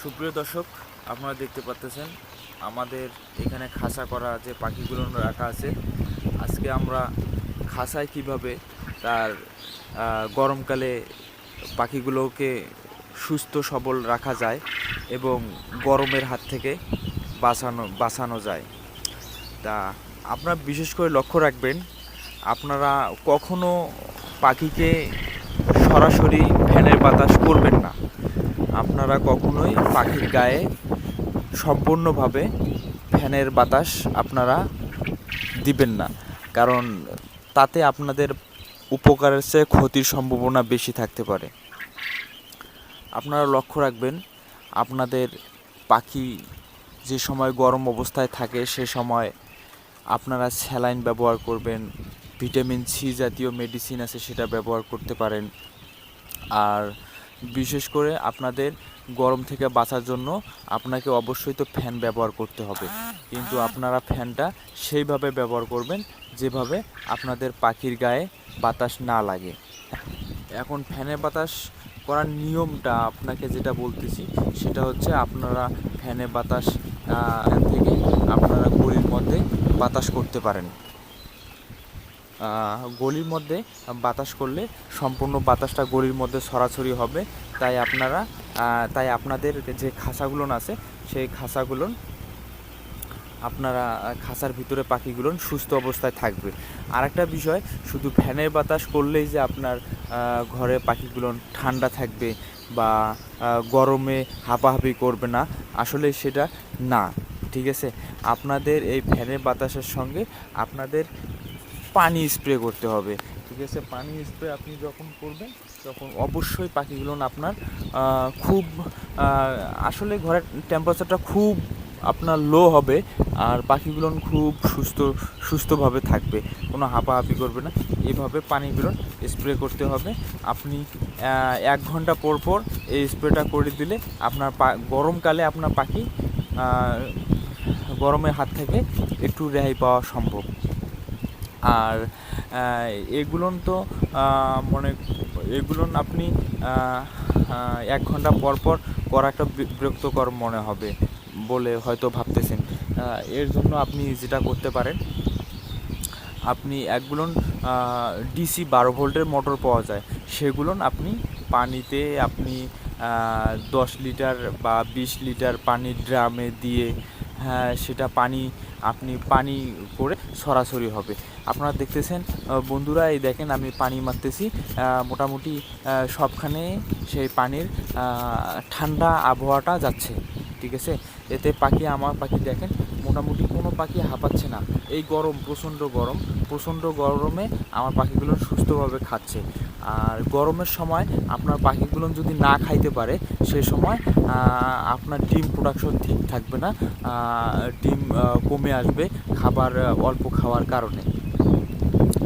সুপ্রিয় দর্শক, আপনারা দেখতে পাচ্ছেন আমাদের এখানে খাঁচা করা যে পাখিগুলো রাখা আছে। আজকে আমরা খাঁচায় কিভাবে তার গরমকালে পাখিগুলোকে সুস্থ সবল রাখা যায় এবং গরমের হাত থেকে বাঁচানো যায়। তা আপনারা বিশেষ করে লক্ষ্য রাখবেন, আপনারা কখনো পাখিকে সরাসরি ফ্যানের বাতাস করবেন না। আপনারা কখনোই পাখির গায়ে সম্পূর্ণভাবে ফ্যানের বাতাস আপনারা দিবেন না, কারণ তাতে আপনাদের উপকারের চেয়ে ক্ষতির সম্ভাবনা বেশি থাকতে পারে। আপনারা লক্ষ্য রাখবেন, আপনাদের পাখি যে সময় গরম অবস্থায় থাকে সে সময় আপনারা স্যালাইন ব্যবহার করবেন, ভিটামিন সি জাতীয় মেডিসিন আছে সেটা ব্যবহার করতে পারেন। আর বিশেষ করে আপনাদের গরম থেকে বাঁচার জন্য আপনাকে অবশ্যই তো ফ্যান ব্যবহার করতে হবে, কিন্তু আপনারা ফ্যানটা সেইভাবে ব্যবহার করবেন যেভাবে আপনাদের পাখির গায়ে বাতাস না লাগে। এখন ফ্যানের বাতাস করার নিয়মটা আপনাকে যেটা বলতেছি সেটা হচ্ছে, আপনারা ফ্যানের বাতাস থেকে আপনারা গলির মধ্যে বাতাস করতে পারেন। গলির মধ্যে বাতাস করলে সম্পূর্ণ বাতাসটা গলির মধ্যে ছড়াছড়ি হবে। তাই আপনাদের যে খাঁচাগুলো আছে সেই খাঁচাগুলো আপনারা খাঁচার ভিতরে পাখিগুলো সুস্থ অবস্থায় থাকবে। আর একটা বিষয়, শুধু ফ্যানের বাতাস করলেই যে আপনার ঘরে পাখিগুলো ঠান্ডা থাকবে বা গরমে হাঁপাহাঁপি করবে না, আসলে সেটা না। ঠিক আছে, আপনাদের এই ফ্যানের বাতাসের সঙ্গে আপনাদের পানি স্প্রে করতে হবে। ঠিক আছে, পানি স্প্রে আপনি যখন করবেন তখন অবশ্যই পাখিগুলো আপনার খুব আসলে ঘরের টেম্পারেচারটা খুব আপনার লো হবে, আর পাখিগুলো খুব সুস্থভাবে থাকবে, কোনো হাঁপাহাঁপি করবে না। এইভাবে পানিগুলো স্প্রে করতে হবে। আপনি 1 ঘন্টা পর পর এই স্প্রেটা করে দিলে আপনার গরমকালে আপনার পাখি গরমের হাত থেকে একটু রেহাই পাওয়া সম্ভব। আর এগুলো আপনি 1 ঘন্টা পর পর করা একটা বিরক্তকর মনে হবে বলে হয়তো ভাবতেছেন। এর জন্য আপনি যেটা করতে পারেন, আপনি একগুলো ডিসি 12 ভোল্টের মোটর পাওয়া যায়, সেগুলো আপনি পানিতে 10 লিটার বা 20 লিটার পানির ড্রামে দিয়ে, হ্যাঁ, সেটা পানি করে সরাসরি হবে। আপনারা দেখতেছেন বন্ধুরা, এই দেখেন আমি পানি মারতেছি, মোটামুটি সবখানে সেই পানির ঠান্ডা আবহাওয়াটা যাচ্ছে। ঠিক আছে, এতে আমার পাখি দেখেন মোটামুটি কোনো পাখি হাঁপাচ্ছে না। এই প্রচণ্ড গরমে আমার পাখিগুলো সুস্থভাবে খাচ্ছে। আর গরমের সময় আপনার পাখিগুলো যদি না খাইতে পারে, সে সময় আপনার ডিম প্রোডাকশন ঠিক থাকবে না, ডিম কমে আসবে খাবার অল্প খাওয়ার কারণে।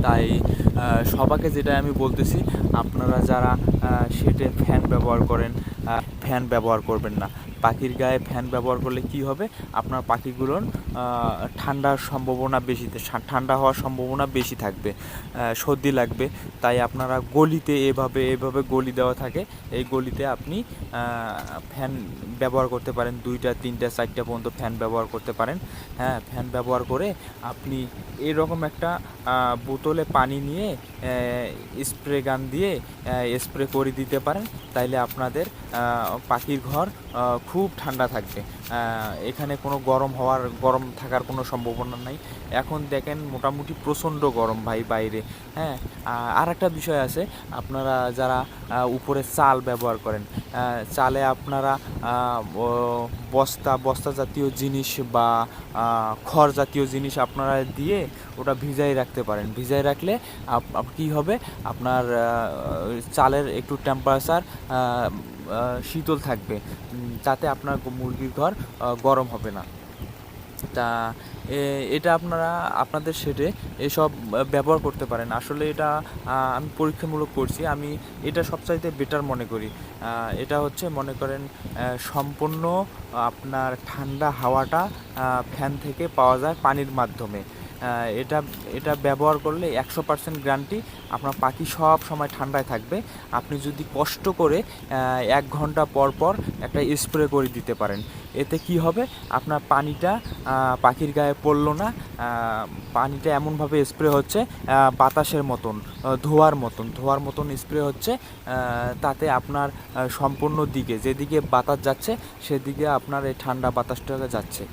তাই সবাইকে যেটা আমি বলতেছি, আপনারা যারা শেডে ফ্যান ব্যবহার করেন, ফ্যান ব্যবহার করবেন না। পাখির গায়ে ফ্যান ব্যবহার করলে কি হবে, আপনার পাখিগুলোর ঠান্ডা হওয়ার সম্ভাবনা বেশি থাকবে, সর্দি লাগবে। তাই আপনারা গলিতে এভাবে গলি দেওয়া থাকে, এই গলিতে আপনি ফ্যান ব্যবহার করতে পারেন। 2টা 3টা 4টা পর্যন্ত ফ্যান ব্যবহার করতে পারেন। হ্যাঁ, ফ্যান ব্যবহার করে আপনি এরকম একটা বোতলে পানি নিয়ে স্প্রে গান দিয়ে স্প্রে করে দিতে পারেন। তাইলে আপনাদের পাখির ঘর খুব ঠান্ডা থাকবে। এখানে কোনো গরম থাকার কোনো সম্ভাবনা নাই। এখন দেখেন মোটামুটি প্রচণ্ড গরম ভাই বাইরে। হ্যাঁ, আর একটা বিষয় আছে, আপনারা যারা উপরে চাল ব্যবহার করেন, চালে আপনারা বস্তা জাতীয় জিনিস বা খড় জাতীয় জিনিস আপনারা দিয়ে ওটা ভিজাই রাখতে পারেন। ভিজাই রাখলে কী হবে, আপনার চালের একটু টেম্পারেচার শীতল থাকবে, যাতে আপনার মুরগির ঘর গরম হবে না। তা এটা আপনারা আপনাদের শেডে এসব ব্যবহার করতে পারেন। আসলে এটা আমি পরীক্ষামূলক করছি, আমি এটা সবচাইতে বেটার মনে করি। এটা হচ্ছে, মনে করেন, সম্পূর্ণ আপনার ঠান্ডা হাওয়াটা ফ্যান থেকে পাওয়া যায় পানির মাধ্যমে। এটা এটা ব্যবহার করলে 100% গ্যারান্টি আপনার পাখি সব সময় ঠান্ডায় থাকবে। আপনি যদি কষ্ট করে 1 ঘন্টা পর পর একটা স্প্রে করে দিতে পারেন, এতে কি হবে, আপনার পানিটা পাখির গায়ে পড়লো না। পানিটা এমনভাবে স্প্রে হচ্ছে বাতাসের মতন, ধোঁয়ার মতন স্প্রে হচ্ছে। তাতে আপনার সম্পূর্ণ দিকে যেদিকে বাতাস যাচ্ছে সেদিকে আপনার এই ঠান্ডা বাতাসটা যাচ্ছে।